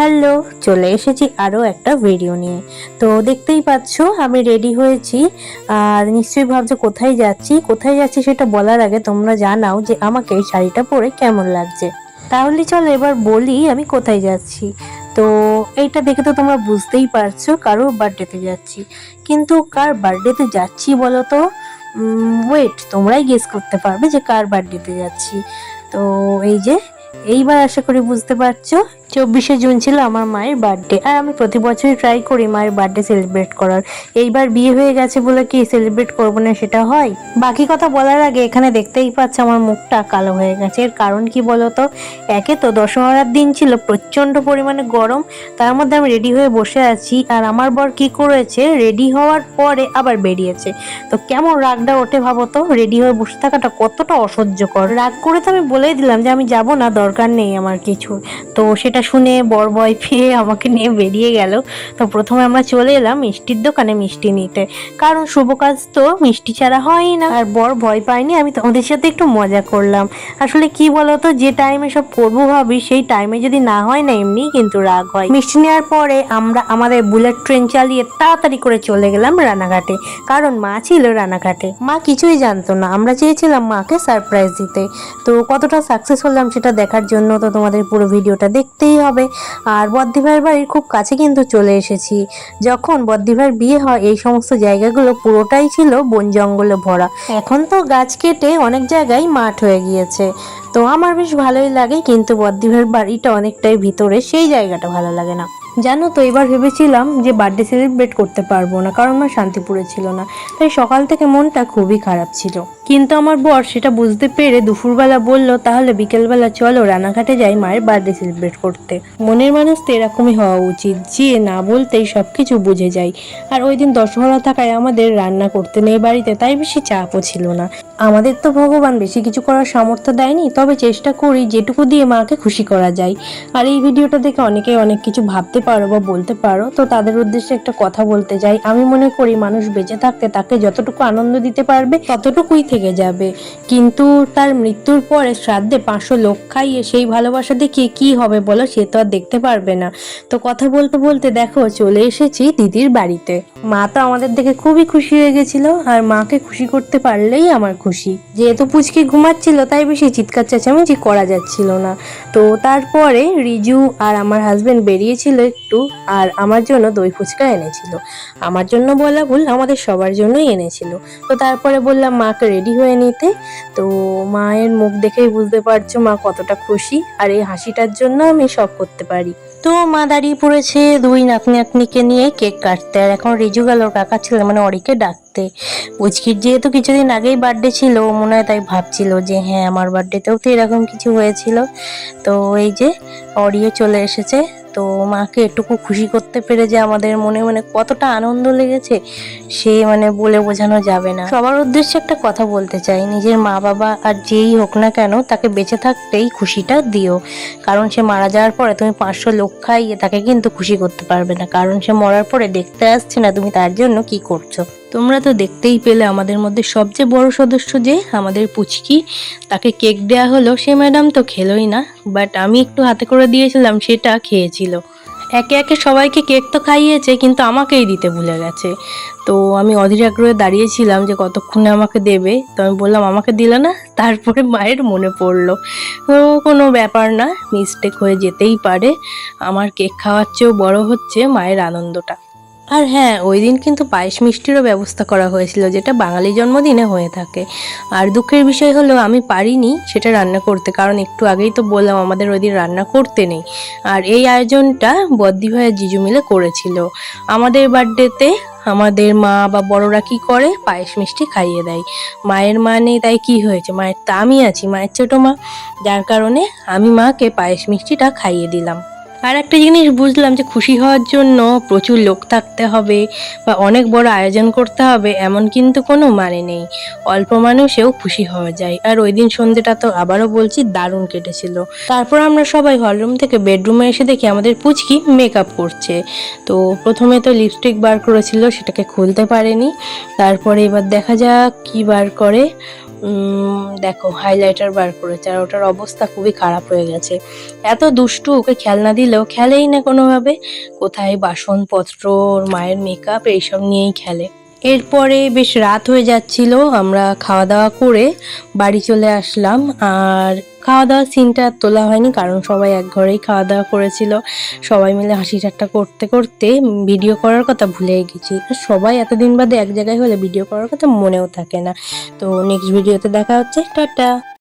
Hello, চলে এসেছি আরও একটা ভিডিও নিয়ে। তো দেখতেই পাচ্ছ আমি রেডি হয়েছি। আর নিশ্চয়ই ভাবছো কোথায় যাচ্ছি সেটা বলার আগে তোমরা জানাও যে আমাকে এই শাড়িটা পরে কেমন লাগছে। তাহলে চলো এবার বলি আমি কোথায় যাচ্ছি। তো এইটা দেখে তো তোমরা বুঝতেই পারছো কারোর বার্থডেতে যাচ্ছি। কিন্তু কার বার্থডেতে যাচ্ছি বলো তো? ওয়েট, তোমরাই গেস করতে পারবে যে কার বার্থডেতে যাচ্ছি। তো এই যে এইবার আশা করি বুঝতে পারছো, 24শে জুন ছিল আমার মায়ের বার্থডে। আর আমি প্রতি বছরই ট্রাই করি মায়ের বার্থডে সেলিব্রেট করার। এইবার বিয়ে হয়ে গেছে বলে কি সেলিব্রেট করবো না সেটা হয়? বাকি কথা বলার আগে এখানে দেখতেই পাচ্ছ আমার মুখটা কালো হয়ে গেছে। এর কারণ কি বলতো? একে তো দশহরার দিন ছিল, প্রচন্ড পরিমাণে গরম, তার মধ্যে আমি রেডি হয়ে বসে আছি। আর আমার বর কি করেছে, রেডি হওয়ার পরে আবার বেরিয়েছে। তো কেমন রাগটা ওঠে ভাবো তো, রেডি হয়ে বসে থাকাটা কতটা অসহ্যকর। রাগ করে তো আমি বলেই দিলাম যে আমি যাব না, দরকার নেই আমার কিছু। তো সেটা শুনে বর ভয় পেয়ে আমাকে নিয়ে বেরিয়ে গেল। তো প্রথমে আমরা চলে এলাম মিষ্টির দোকানে মিষ্টি নিতে, কারণ শুভ কাজ তো মিষ্টি ছাড়া হয়ই না। আর বর ভয় পায়নি, আমি তোমাদের সাথে একটু মজা করলাম। আসলে কি বলতো, যে টাইমে সব করবো ভাবি সেই টাইমে যদি না হয় না, এমনি কিন্তু রাগ হয়। মিষ্টি নেওয়ার পরে আমরা আমাদের বুলেট ট্রেন চালিয়ে তাড়াতাড়ি করে চলে গেলাম রানাঘাটে, কারণ মা ছিল রানাঘাটে। মা কিছুই জানতো না, আমরা চেয়েছিলাম মাকে সারপ্রাইজ দিতে। তো কতটা সাকসেস হলাম সেটা দেখার জন্য তো তোমাদের পুরো ভিডিওটা দেখতেই হবে। আর বদ্দি ভাইয়ের বাড়ির খুব কাছে কিন্তু চলে এসেছি। যখন বদ্দি ভাইয়ের বিয়ে হয় এই সমস্ত জায়গাগুলো পুরোটাই ছিল বন জঙ্গলে ভরা। এখন তো গাছ কেটে অনেক জায়গায় মাঠ হয়ে গিয়েছে। তো আমার বেশ ভালোই লাগে, কিন্তু বদ্দি ভাইয়ের বাড়িটা অনেকটাই ভিতরে, সেই জায়গাটা ভালো লাগে না। জানো তো, এবার ভেবেছিলাম যে বার্থডে সেলিব্রেট করতে পারবো না, কারণ মা শান্তিপুরে ছিল না। তাই সকাল থেকে মনটা খুবই খারাপ ছিল। কিন্তু আমার বর সেটা বুঝতে পেরে দুপুরবেলা বলল, তাহলে বিকেলবেলা চলো রানাঘাটে যাই মায়ের বার্থডে সেলিব্রেট করতে। মনের মানুষ তো এরকমই হওয়া উচিত, যে না বলতেই সবকিছু বুঝে যায়। আর ওই দিন দশহরা থাকায় আমাদের রান্না করতে নেই বাড়িতে, তাই বেশি চাপও ছিল না। আমাদের তো ভগবান বেশি কিছু করার সামর্থ্য দেয়নি, তবে চেষ্টা করি যেটুকু দিয়ে মাকে খুশি করা যায়। আর এই ভিডিওটা দেখে অনেকেই অনেক কিছু ভাবতে পারো বা বলতে পারো, তো তাদের উদ্দেশ্যে একটা কথা বলতে চাই। আমি মনে করি মানুষ বেঁচে থাকতে তাকে যতটুকু আনন্দ দিতে পারবে ততটুকুই থেকে যাবে, কিন্তু তার মৃত্যুর পরে শ্রাদ্ধে 500 লোক খাইয়ে সেই ভালোবাসা দেখিয়ে কি হবে বলো, সে তো আর দেখতে পারবে না। তো কথা বলতে বলতে দেখো চলে এসেছি দিদির বাড়িতে। মা তো আমাদের দেখে খুবই খুশি হয়ে গেছিল, আর মাকে খুশি করতে পারলেই আমার খুশি। যেহেতু পুচকি ঘুমাচ্ছিল তাই বেশি চিৎকার চেঁচামেচি করা যাচ্ছিল না। তো তারপরে রিজু আর আমার হাজবেন্ড বেরিয়েছিল একটু, আর আমার জন্য দই ফুচকা এনেছিল। আমার জন্য বলা ভুল, আমাদের সবার জন্যই এনেছিল। তো তারপরে বললাম মাকে রেডি হয়ে নিতে। তো মায়ের মুখ দেখেই বুঝতে পারছো মা কতটা খুশি, আর এই হাসিটার জন্য আমি সব করতে পারি। তো মা দাঁড়িয়ে পড়েছে দুই নাতনিকে নিয়ে কেক কাটতে। আর এখন রিজু গেল কাকা ছেলে মানে অরিকে ডাকতে। পুচকির যেহেতু কিছুদিন আগেই বার্থডে ছিল, মনে হয় তাই ভাবছিল যে হ্যাঁ আমার বার্থডেতেও তো এরকম কিছু হয়েছিল। তো এই যে অরিও চলে এসেছে। তো মাকে একটুকু খুশি করতে পেরে যে আমাদের মনে মনে কতটা আনন্দ লেগেছে সে মানে বলে বোঝানো যাবে না। সবার উদ্দেশ্যে একটা কথা বলতে চাই, নিজের মা বাবা আর যেই হোক না কেন তাকে বেঁচে থাকতেই খুশিটা দিও, কারণ সে মারা যাওয়ার পরে তুমি 500 লোক খাইয়ে তাকে কিন্তু খুশি করতে পারবে না, কারণ সে মরার পরে দেখতে আসছে না তুমি তার জন্য কি করছো। তোমরা তো দেখতেই পেলে আমাদের মধ্যে সবচেয়ে বড় সদস্য যে আমাদের পুচকি, তাকে কেক দেয়া হলো, সে ম্যাডাম তো খেলোই না, বাট আমি একটু হাতে করে দিয়েছিলাম সেটা খেয়েছিল। একে একে সবাইকে কেক তো খাইয়েছে, কিন্তু আমাকেই দিতে ভুলে গেছে। তো আমি অধীর আগ্রহে দাঁড়িয়েছিলাম যে কতক্ষণে আমাকে দেবে। তো আমি বললাম আমাকে দিলে না, তারপরে মায়ের মনে পড়লো। তো কোনো ব্যাপার না, মিস্টেক হয়ে যেতেই পারে। আমার কেক খাওয়ার চেয়েও বড় হচ্ছে মায়ের আনন্দটা। আর হ্যাঁ, ওই দিন কিন্তু পায়েস মিষ্টিরও ব্যবস্থা করা হয়েছিল, যেটা বাঙালি জন্মদিনে হয়ে থাকে। আর দুঃখের বিষয় হলো আমি পারিনি সেটা রান্না করতে, কারণ একটু আগেই তো বললাম আমাদের ওই দিন রান্না করতে নেই। আর এই আয়োজনটা বদ্দি ভাই আর জিজু মিলে করেছিল। আমাদের বার্থডেতে আমাদের মা বা বড়রা কি করে, পায়েস মিষ্টি খাইয়ে দেয়। মায়ের মা নেই তাই কি হয়েছে, মায়ের তো আমি আছি, মায়ের ছোটো মা, যার কারণে আমি মাকে পায়েস মিষ্টিটা খাইয়ে দিলাম। আর একটা জিনিস বুঝলাম যে খুশি হওয়ার জন্য প্রচুর লোক থাকতে হবে বা অনেক বড় আয়োজন করতে হবে এমন কিন্তু কোনো মানে নেই, অল্প মানুষেও খুশি হওয়া যায়। আর ওই দিন সন্ধ্যেটা তো আবারও বলছি দারুণ কেটেছিল। তারপর আমরা সবাই হলরুম থেকে বেডরুমে এসে দেখি আমাদের পুচকি মেকআপ করছে। তো প্রথমে তো লিপস্টিক বার করেছিল, সেটাকে খুলতে পারেনি। তারপরে এবার দেখা যাক কি বার করে। দেখো হাইলাইটার বার করেছে, আর ওটার অবস্থা খুবই খারাপ হয়ে গেছে। এত দুষ্টু, ওকে খেলনা দিলেও খেলেই না কোনোভাবে। কোথায় বাসনপত্র, ওর মায়ের মেকআপ এইসব নিয়েই খেলে। এরপরে বেশ রাত হয়ে যাচ্ছিল, আমরা খাওয়া দাওয়া করে বাড়ি চলে আসলাম। আর খাওয়া দাওয়ার সিনটা আর তোলা হয়নি, কারণ সবাই এক ঘরেই খাওয়া দাওয়া করেছিল। সবাই মিলে হাসি ঠাট্টা করতে করতে ভিডিও করার কথা ভুলেই গেছি। আর সবাই এতদিন বাদে এক জায়গায় হলে ভিডিও করার কথা মনেও থাকে না। তো নেক্সট ভিডিওতে দেখা হচ্ছে, টাটা।